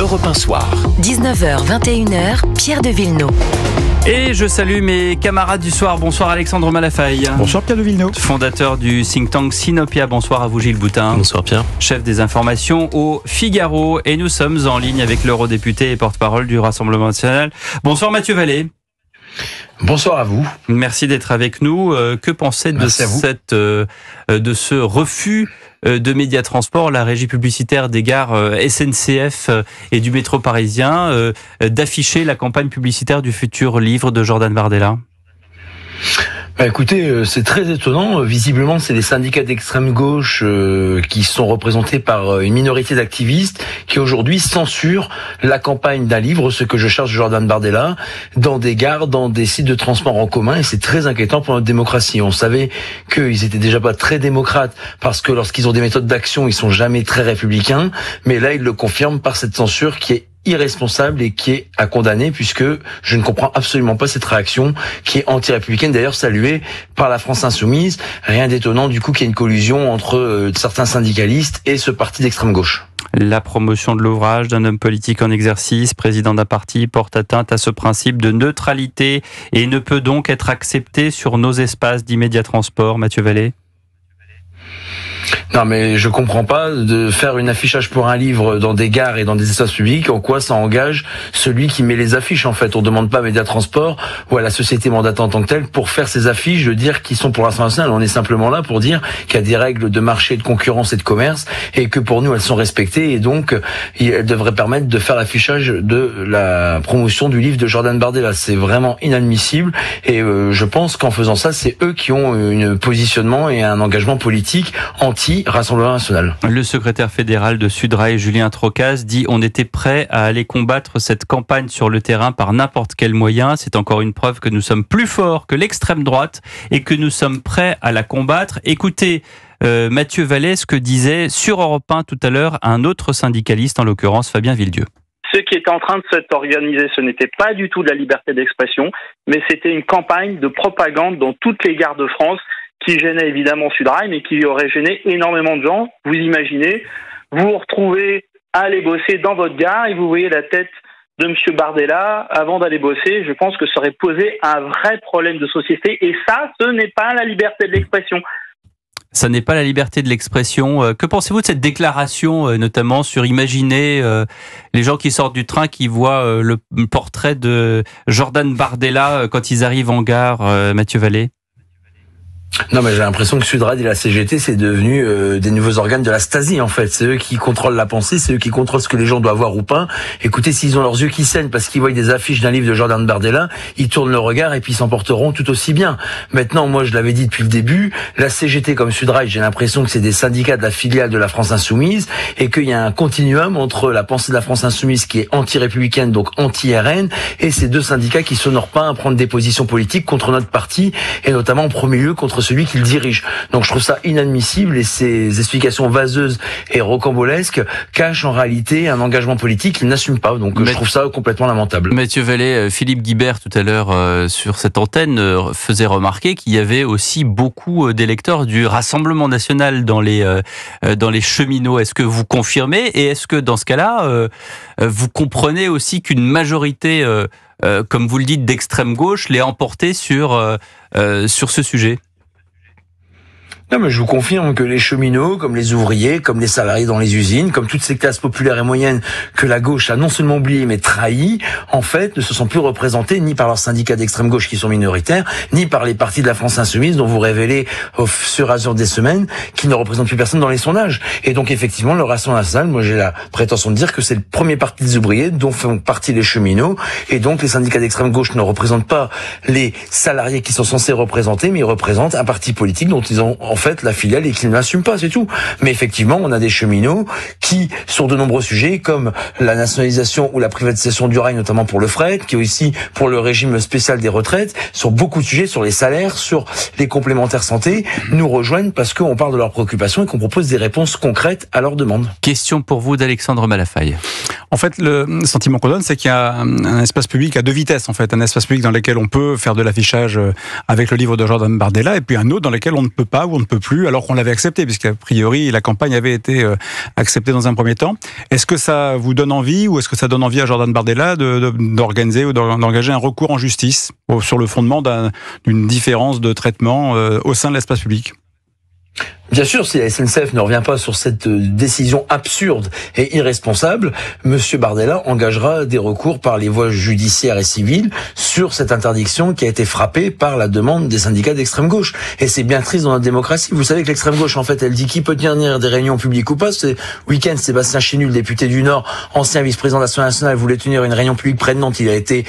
Europe 1 Soir. 19h, 21h, Pierre de Villeneuve. Et je salue mes camarades du soir. Bonsoir Alexandre Malafaille. Bonsoir Pierre de Villeneuve. Fondateur du think tank Sinopia. Bonsoir à vous Gilles Boutin. Bonsoir Pierre. Chef des informations au Figaro. Et nous sommes en ligne avec l'eurodéputé et porte-parole du Rassemblement national. Bonsoir Mathieu Vallée. Bonsoir à vous. Merci d'être avec nous. Que pensez de ce refus de Médiatransport, la régie publicitaire des gares SNCF et du métro parisien, d'afficher la campagne publicitaire du futur livre de Jordan Bardella ? Écoutez, c'est très étonnant. Visiblement, c'est les syndicats d'extrême gauche qui sont représentés par une minorité d'activistes qui aujourd'hui censurent la campagne d'un livre, ce que je cherche Jordan Bardella, dans des gares, dans des sites de transport en commun, et c'est très inquiétant pour notre démocratie. On savait qu'ils étaient déjà pas très démocrates parce que lorsqu'ils ont des méthodes d'action, ils sont jamais très républicains, mais là, ils le confirment par cette censure qui est irresponsable et qui est à condamner, puisque je ne comprends absolument pas cette réaction qui est anti-républicaine, d'ailleurs saluée par la France Insoumise. Rien d'étonnant du coup qu'il y ait une collusion entre certains syndicalistes et ce parti d'extrême gauche. La promotion de l'ouvrage d'un homme politique en exercice, président d'un parti, porte atteinte à ce principe de neutralité et ne peut donc être accepté sur nos espaces d'immédiat transport. Mathieu Vallée. Non, mais je comprends pas de faire une affichage pour un livre dans des gares et dans des espaces publics. En quoi ça engage celui qui met les affiches, en fait? On demande pas à Médiatransport ou à la société mandatée en tant que telle pour faire ces affiches, de dire qu'ils sont pour l'Assemblée nationale. On est simplement là pour dire qu'il y a des règles de marché, de concurrence et de commerce et que pour nous elles sont respectées et donc elles devraient permettre de faire l'affichage de la promotion du livre de Jordan Bardella. C'est vraiment inadmissible et je pense qu'en faisant ça, c'est eux qui ont un positionnement et un engagement politique anti-Rassemblement national. Le secrétaire fédéral de Sudrail, Julien Trocaz, dit: on était prêt à aller combattre cette campagne sur le terrain par n'importe quel moyen. C'est encore une preuve que nous sommes plus forts que l'extrême droite et que nous sommes prêts à la combattre. Écoutez Mathieu Vallée, ce que disait sur Europe 1 tout à l'heure un autre syndicaliste, en l'occurrence Fabien Villedieu. Ce qui était en train de s'organiser, ce n'était pas du tout de la liberté d'expression, mais c'était une campagne de propagande dans toutes les gares de France qui gênait évidemment Sudrail, mais qui aurait gêné énormément de gens. Vous imaginez, vous vous retrouvez à aller bosser dans votre gare et vous voyez la tête de M. Bardella avant d'aller bosser. Je pense que ça aurait posé un vrai problème de société et ça, ce n'est pas la liberté de l'expression. Ça n'est pas la liberté de l'expression. Que pensez-vous de cette déclaration, notamment sur imaginer les gens qui sortent du train, qui voient le portrait de Jordan Bardella quand ils arrivent en gare, Mathieu Vallée? Non, mais j'ai l'impression que Sudrail et la CGT, c'est devenu des nouveaux organes de la Stasi, en fait. C'est eux qui contrôlent la pensée, c'est eux qui contrôlent ce que les gens doivent voir ou pas. Écoutez, s'ils ont leurs yeux qui saignent parce qu'ils voient des affiches d'un livre de Jordan Bardella, ils tournent le regard et puis ils s'en porteront tout aussi bien. Maintenant, moi, je l'avais dit depuis le début, la CGT comme Sudrail, j'ai l'impression que c'est des syndicats de la filiale de la France Insoumise et qu'il y a un continuum entre la pensée de la France Insoumise qui est anti-républicaine, donc anti-RN, et ces deux syndicats qui s'honorent pas à prendre des positions politiques contre notre parti et notamment en premier lieu contre celui qui le dirige. Donc je trouve ça inadmissible et ces explications vaseuses et rocambolesques cachent en réalité un engagement politique qu'ils n'assument pas. Donc je trouve ça complètement lamentable. Mathieu Vallée, Philippe Guibert tout à l'heure sur cette antenne faisait remarquer qu'il y avait aussi beaucoup d'électeurs du Rassemblement national dans les cheminots. Est-ce que vous confirmez et est-ce que dans ce cas-là, vous comprenez aussi qu'une majorité, comme vous le dites, d'extrême gauche l'ait emporté sur ce sujet? Non, mais je vous confirme que les cheminots, comme les ouvriers, comme les salariés dans les usines, comme toutes ces classes populaires et moyennes que la gauche a non seulement oubliées mais trahies, en fait, ne se sont plus représentés ni par leurs syndicats d'extrême gauche qui sont minoritaires, ni par les partis de la France Insoumise dont vous révélez au fur et à mesure des semaines qu'ils ne représentent plus personne dans les sondages. Et donc, effectivement, le Rassemblement national, moi j'ai la prétention de dire que c'est le premier parti des ouvriers dont font partie les cheminots. Et donc, les syndicats d'extrême gauche ne représentent pas les salariés qui sont censés représenter, mais ils représentent un parti politique dont ils ont en fait la filiale et qu'ils ne l'assument pas, c'est tout. Mais effectivement, on a des cheminots qui, sur de nombreux sujets, comme la nationalisation ou la privatisation du rail, notamment pour le fret, qui est aussi pour le régime spécial des retraites, sur beaucoup de sujets, sur les salaires, sur les complémentaires santé, nous rejoignent parce qu'on parle de leurs préoccupations et qu'on propose des réponses concrètes à leurs demandes. Question pour vous d'Alexandre Malafaille. En fait, le sentiment qu'on donne, c'est qu'il y a un espace public à deux vitesses, en fait. Un espace public dans lequel on peut faire de l'affichage avec le livre de Jordan Bardella, et puis un autre dans lequel on ne peut pas ou on ne peut plus, alors qu'on l'avait accepté, puisqu'a priori, la campagne avait été acceptée dans un premier temps. Est-ce que ça vous donne envie, ou est-ce que ça donne envie à Jordan Bardella d'organiser ou d'engager un recours en justice sur le fondement d'une différence de traitement au sein de l'espace public ? Bien sûr, si la SNCF ne revient pas sur cette décision absurde et irresponsable, Monsieur Bardella engagera des recours par les voies judiciaires et civiles sur cette interdiction qui a été frappée par la demande des syndicats d'extrême gauche. Et c'est bien triste dans notre démocratie. Vous savez que l'extrême gauche, en fait, elle dit qui peut tenir des réunions publiques ou pas. Ce week-end, Sébastien Chénul, député du Nord, ancien vice-président de l'Assemblée nationale, voulait tenir une réunion publique près de Nantes. Il a été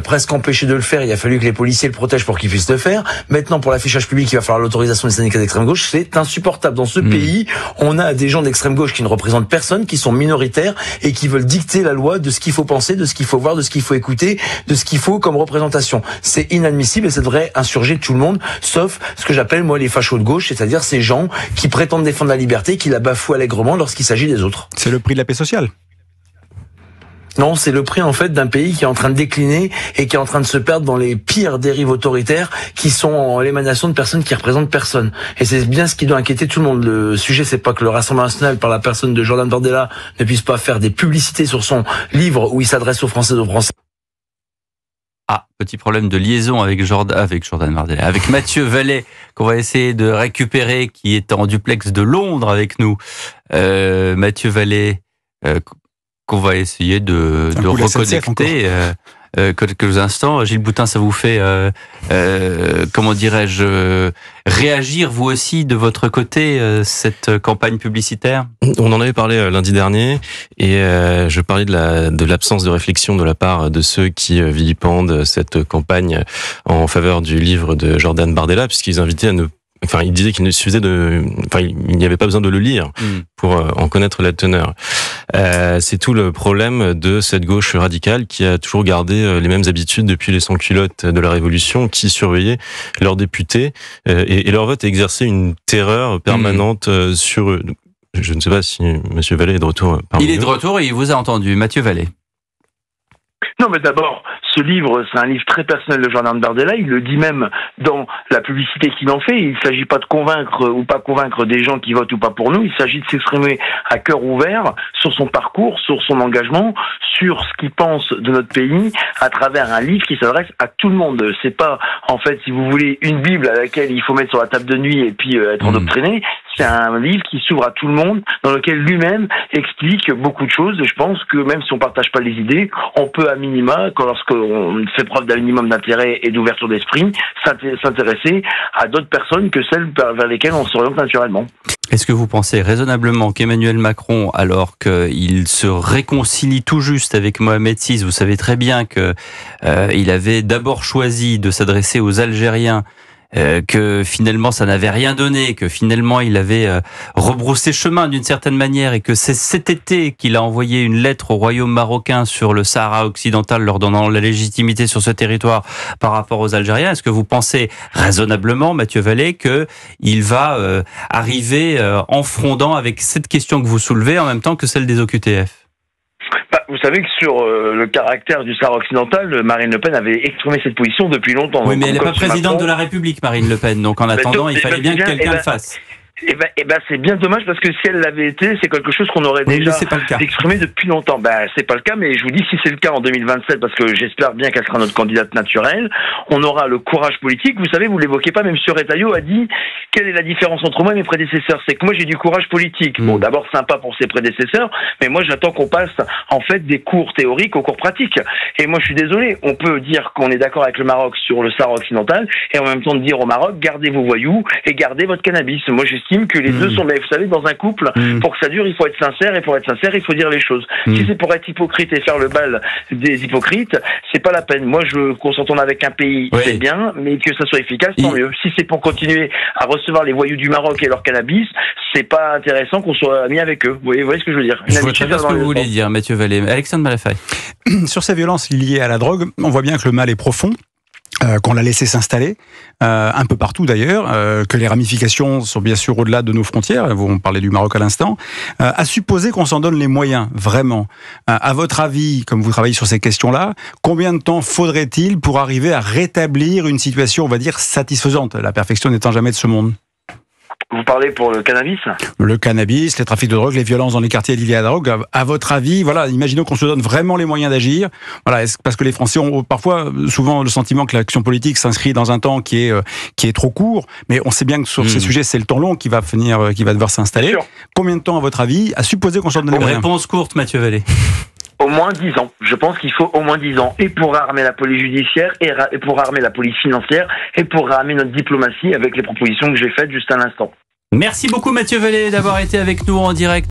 presque empêché de le faire. Il a fallu que les policiers le protègent pour qu'il puisse le faire. Maintenant, pour l'affichage public, il va falloir l'autorisation des syndicats d'extrême gauche. C'est insupportable. Dans ce pays, on a des gens d'extrême gauche qui ne représentent personne, qui sont minoritaires et qui veulent dicter la loi de ce qu'il faut penser, de ce qu'il faut voir, de ce qu'il faut écouter, de ce qu'il faut comme représentation. C'est inadmissible et ça devrait insurger tout le monde, sauf ce que j'appelle moi les fachos de gauche, c'est-à-dire ces gens qui prétendent défendre la liberté, qui la bafouent allègrement lorsqu'il s'agit des autres. C'est le prix de la paix sociale. Non, c'est le prix en fait d'un pays qui est en train de décliner et qui est en train de se perdre dans les pires dérives autoritaires qui sont l'émanation de personnes qui représentent personne. Et c'est bien ce qui doit inquiéter tout le monde. Le sujet, c'est pas que le Rassemblement national, par la personne de Jordan Bardella, ne puisse pas faire des publicités sur son livre où il s'adresse aux Français et aux Français. Ah, petit problème de liaison avec Jordan Bardella, avec Mathieu Vallet, qu'on va essayer de récupérer, qui est en duplex de Londres avec nous. Mathieu Vallet, qu'on va essayer de reconnecter quelques instants. Gilles Boutin, ça vous fait, comment dirais-je, réagir vous aussi de votre côté, cette campagne publicitaire ? On en avait parlé lundi dernier et je parlais de l'absence de réflexion de la part de ceux qui vilipendent cette campagne en faveur du livre de Jordan Bardella, puisqu'ils invitaient à ne il disait qu'il ne suffisait il n'y avait pas besoin de le lire pour en connaître la teneur. C'est tout le problème de cette gauche radicale qui a toujours gardé les mêmes habitudes depuis les sans-culottes de la Révolution, qui surveillaient leurs députés et leur vote exerçait une terreur permanente sur eux. Je ne sais pas si Monsieur Vallet est de retour parmi nous. Il est de retour et il vous a entendu, Mathieu Vallet. Non, mais d'abord, ce livre, c'est un livre très personnel de Jordan Bardella. Il le dit même dans la publicité qu'il en fait. Il ne s'agit pas de convaincre ou pas convaincre des gens qui votent ou pas pour nous. Il s'agit de s'exprimer à cœur ouvert sur son parcours, sur son engagement, sur ce qu'il pense de notre pays à travers un livre qui s'adresse à tout le monde. C'est pas, en fait, si vous voulez, une Bible à laquelle il faut mettre sur la table de nuit et puis être endoctriné. C'est un livre qui s'ouvre à tout le monde, dans lequel lui-même explique beaucoup de choses. Et je pense que même si on partage pas les idées, on peut à minima, lorsqu'on fait preuve d'un minimum d'intérêt et d'ouverture d'esprit, s'intéresser à d'autres personnes que celles vers lesquelles on s'oriente naturellement. Est-ce que vous pensez raisonnablement qu'Emmanuel Macron, alors qu'il se réconcilie tout juste avec Mohamed VI, vous savez très bien que il avait d'abord choisi de s'adresser aux Algériens, que finalement ça n'avait rien donné, que finalement il avait rebroussé chemin d'une certaine manière, et que c'est cet été qu'il a envoyé une lettre au royaume marocain sur le Sahara occidental, leur donnant la légitimité sur ce territoire par rapport aux Algériens. Est-ce que vous pensez raisonnablement, Mathieu Vallet, qu'il va arriver en frondant avec cette question que vous soulevez en même temps que celle des OQTF ? Vous savez que sur le caractère du Sahara occidental, Marine Le Pen avait exprimé cette position depuis longtemps. Oui, mais elle n'est pas présidente de la République, Marine Le Pen. Donc en attendant, il fallait bien que quelqu'un le fasse. C'est bien dommage, parce que si elle l'avait été, c'est quelque chose qu'on aurait déjà exprimé depuis longtemps. C'est pas le cas, mais je vous dis, si c'est le cas en 2027, parce que j'espère bien qu'elle sera notre candidate naturelle, on aura le courage politique. Vous savez, vous l'évoquez pas, même M. Retailleau a dit, quelle est la différence entre moi et mes prédécesseurs? C'est que moi, j'ai du courage politique. Bon, d'abord, sympa pour ses prédécesseurs, mais moi, j'attends qu'on passe, en fait, des cours théoriques aux cours pratiques. Et moi, je suis désolé, on peut dire qu'on est d'accord avec le Maroc sur le Sahara occidental, et en même temps dire au Maroc, gardez vos voyous et gardez votre cannabis. Moi, j'estime que les deux sont, mais vous savez, dans un couple, pour que ça dure, il faut être sincère, et pour être sincère, il faut dire les choses. Si c'est pour être hypocrite et faire le bal des hypocrites, c'est pas la peine. Moi, qu'on s'entende avec un pays, c'est bien, mais que ça soit efficace, tant mieux. Si c'est pour continuer à recevoir les voyous du Maroc et leur cannabis, c'est pas intéressant qu'on soit amis avec eux. Vous voyez ce que je veux dire? Je vois très bien ce que vous voulez dire, Mathieu Vallet. Alexandre Malafaye. Sur ces violences liées à la drogue, on voit bien que le mal est profond. qu'on l'a laissé s'installer un peu partout d'ailleurs, que les ramifications sont bien sûr au-delà de nos frontières, on parlait du Maroc à l'instant, à supposer qu'on s'en donne les moyens, vraiment. À votre avis, comme vous travaillez sur ces questions-là, combien de temps faudrait-il pour arriver à rétablir une situation, on va dire, satisfaisante, la perfection n'étant jamais de ce monde? Vous parlez pour le cannabis? Le cannabis, les trafics de drogue, les violences dans les quartiers liés à la drogue. À votre avis, voilà, imaginons qu'on se donne vraiment les moyens d'agir. Voilà, parce que les Français ont parfois, souvent, le sentiment que l'action politique s'inscrit dans un temps qui est trop court. Mais on sait bien que sur ces sujets, c'est le temps long qui va devoir s'installer. Combien de temps, à votre avis, à supposer qu'on s'en donne les moyens? Réponse courte, Mathieu Vallée. Au moins 10 ans. Je pense qu'il faut au moins 10 ans. Et pour armer la police judiciaire, et pour armer la police financière, et pour armer notre diplomatie avec les propositions que j'ai faites juste à l'instant. Merci beaucoup Mathieu Vallée d'avoir été avec nous en direct.